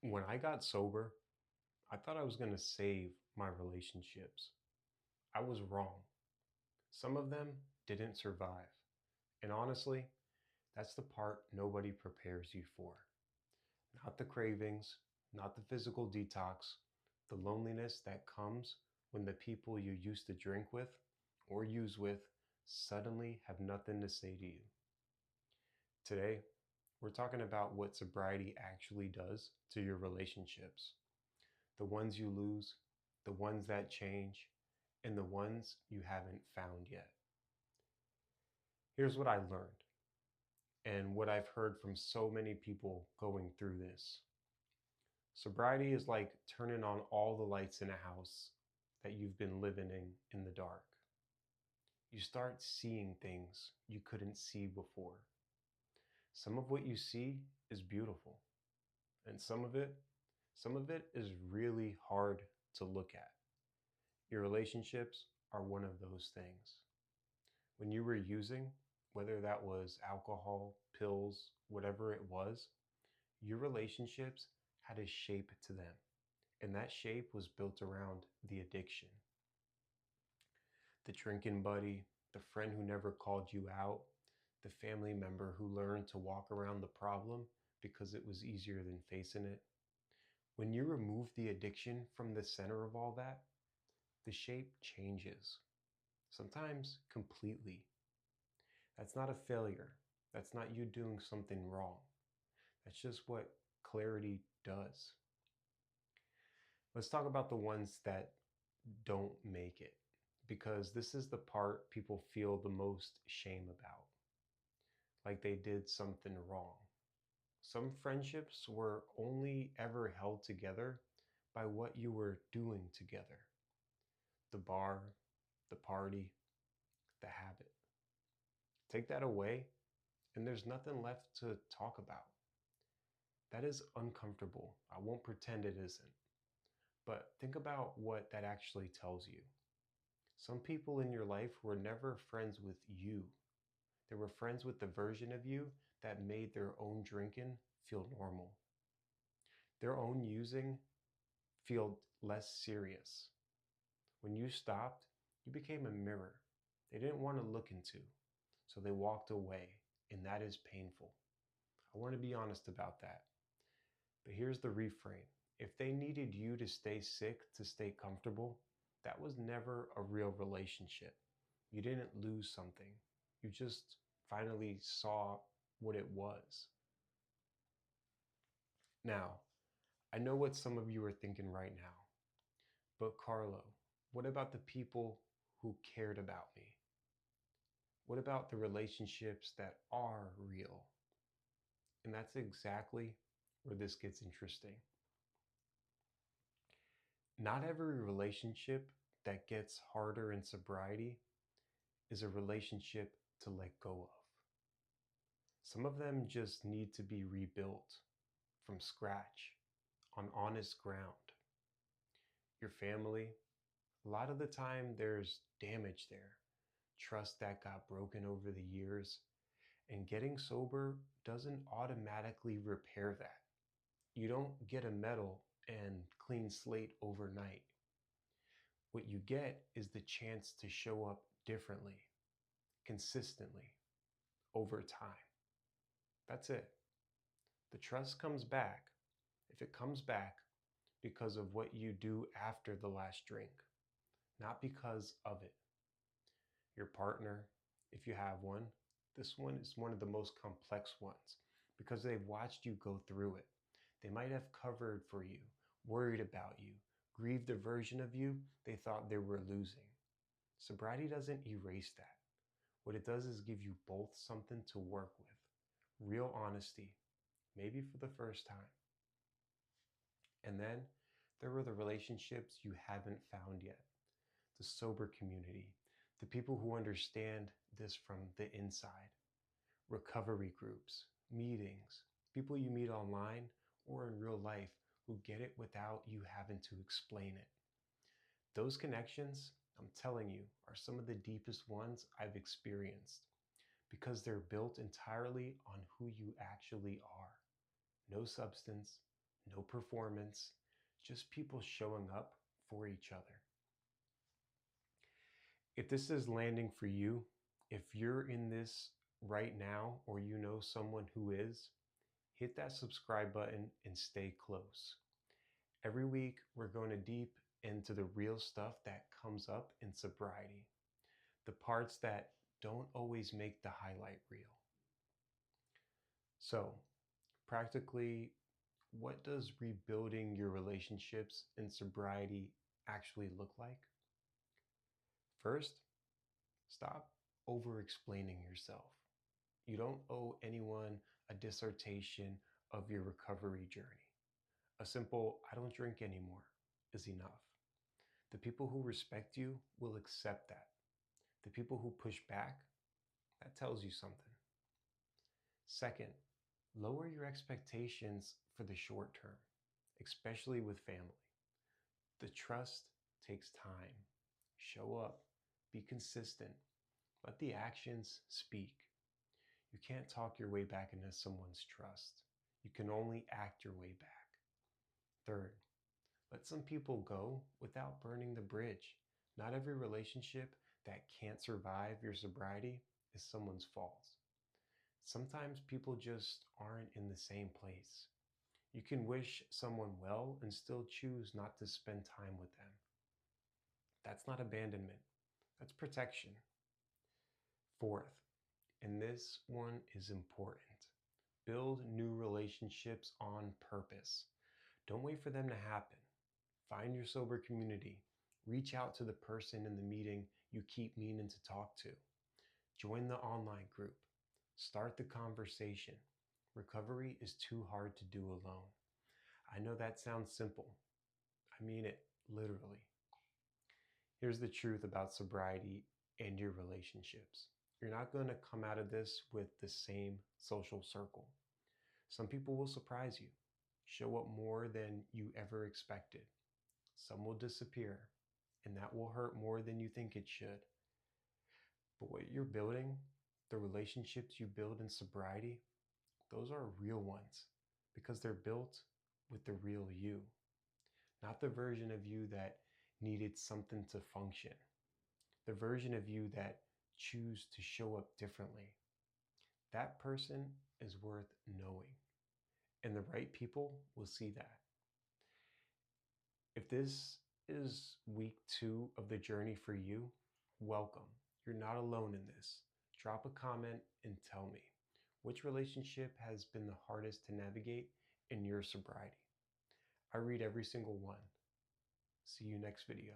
When I got sober, I thought I was going to save my relationships. I was wrong. Some of them didn't survive. And honestly, that's the part nobody prepares you for. Not the cravings, not the physical detox, the loneliness that comes when the people you used to drink with or use with suddenly have nothing to say to you. Today, we're talking about what sobriety actually does to your relationships, the ones you lose, the ones that change, and the ones you haven't found yet. Here's what I learned and what I've heard from so many people going through this. Sobriety is like turning on all the lights in a house that you've been living in the dark. You start seeing things you couldn't see before. Some of what you see is beautiful, and some of it is really hard to look at. Your relationships are one of those things. When you were using, whether that was alcohol, pills, whatever it was, your relationships had a shape to them. And that shape was built around the addiction. The drinking buddy, the friend who never called you out, the family member who learned to walk around the problem because it was easier than facing it. When you remove the addiction from the center of all that, the shape changes, sometimes completely. That's not a failure. That's not you doing something wrong. That's just what clarity does. Let's talk about the ones that don't make it, because this is the part people feel the most shame about, like they did something wrong. Some friendships were only ever held together by what you were doing together: the bar, the party, the habit. Take that away, and there's nothing left to talk about. That is uncomfortable. I won't pretend it isn't. But think about what that actually tells you. Some people in your life were never friends with you. They were friends with the version of you that made their own drinking feel normal, their own using feel less serious. When you stopped, you became a mirror they didn't want to look into, so they walked away, and that is painful. I want to be honest about that. But here's the reframe: if they needed you to stay sick to stay comfortable, that was never a real relationship. You didn't lose something, you just finally saw what it was. Now, I know what some of you are thinking right now, but Carlo, what about the people who cared about me? What about the relationships that are real? And that's exactly where this gets interesting. Not every relationship that gets harder in sobriety is a relationship to let go of. Some of them just need to be rebuilt from scratch on honest ground. Your family, a lot of the time there's damage there, trust that got broken over the years, and getting sober doesn't automatically repair that. You don't get a medal and clean slate overnight. What you get is the chance to show up differently, consistently, over time. That's it. The trust comes back, if it comes back, because of what you do after the last drink, not because of it. Your partner, if you have one, this one is one of the most complex ones because they've watched you go through it. They might have covered for you, worried about you, grieved the version of you they thought they were losing. Sobriety doesn't erase that. What it does is give you both something to work with, real honesty, maybe for the first time. And then there are the relationships you haven't found yet, the sober community, the people who understand this from the inside, recovery groups, meetings, people you meet online or in real life who get it without you having to explain it. Those connections, I'm telling you, are some of the deepest ones I've experienced because they're built entirely on who you actually are. No substance, no performance, just people showing up for each other. If this is landing for you, if you're in this right now or you know someone who is, hit that subscribe button and stay close. Every week, we're going to deep into the real stuff that comes up in sobriety, the parts that don't always make the highlight reel. So, practically, what does rebuilding your relationships in sobriety actually look like? First, stop over explaining yourself. You don't owe anyone a dissertation of your recovery journey. A simple, I don't drink anymore, is enough. The people who respect you will accept that. The people who push back, that tells you something. Second, lower your expectations for the short term, especially with family. The trust takes time. Show up, be consistent, let the actions speak. You can't talk your way back into someone's trust. You can only act your way back. Third, let some people go without burning the bridge. Not every relationship that can't survive your sobriety is someone's fault. Sometimes people just aren't in the same place. You can wish someone well and still choose not to spend time with them. That's not abandonment, that's protection. Fourth, and this one is important, build new relationships on purpose. Don't wait for them to happen. Find your sober community. Reach out to the person in the meeting you keep meaning to talk to. Join the online group. Start the conversation. Recovery is too hard to do alone. I know that sounds simple. I mean it literally. Here's the truth about sobriety and your relationships. You're not going to come out of this with the same social circle. Some people will surprise you, show up more than you ever expected. Some will disappear, and that will hurt more than you think it should. But what you're building, the relationships you build in sobriety, those are real ones because they're built with the real you, not the version of you that needed something to function, the version of you that choose to show up differently. That person is worth knowing, and the right people will see that. If this is week 2 of the journey for you, welcome. You're not alone in this. Drop a comment and tell me which relationship has been the hardest to navigate in your sobriety. I read every single one. See you next video.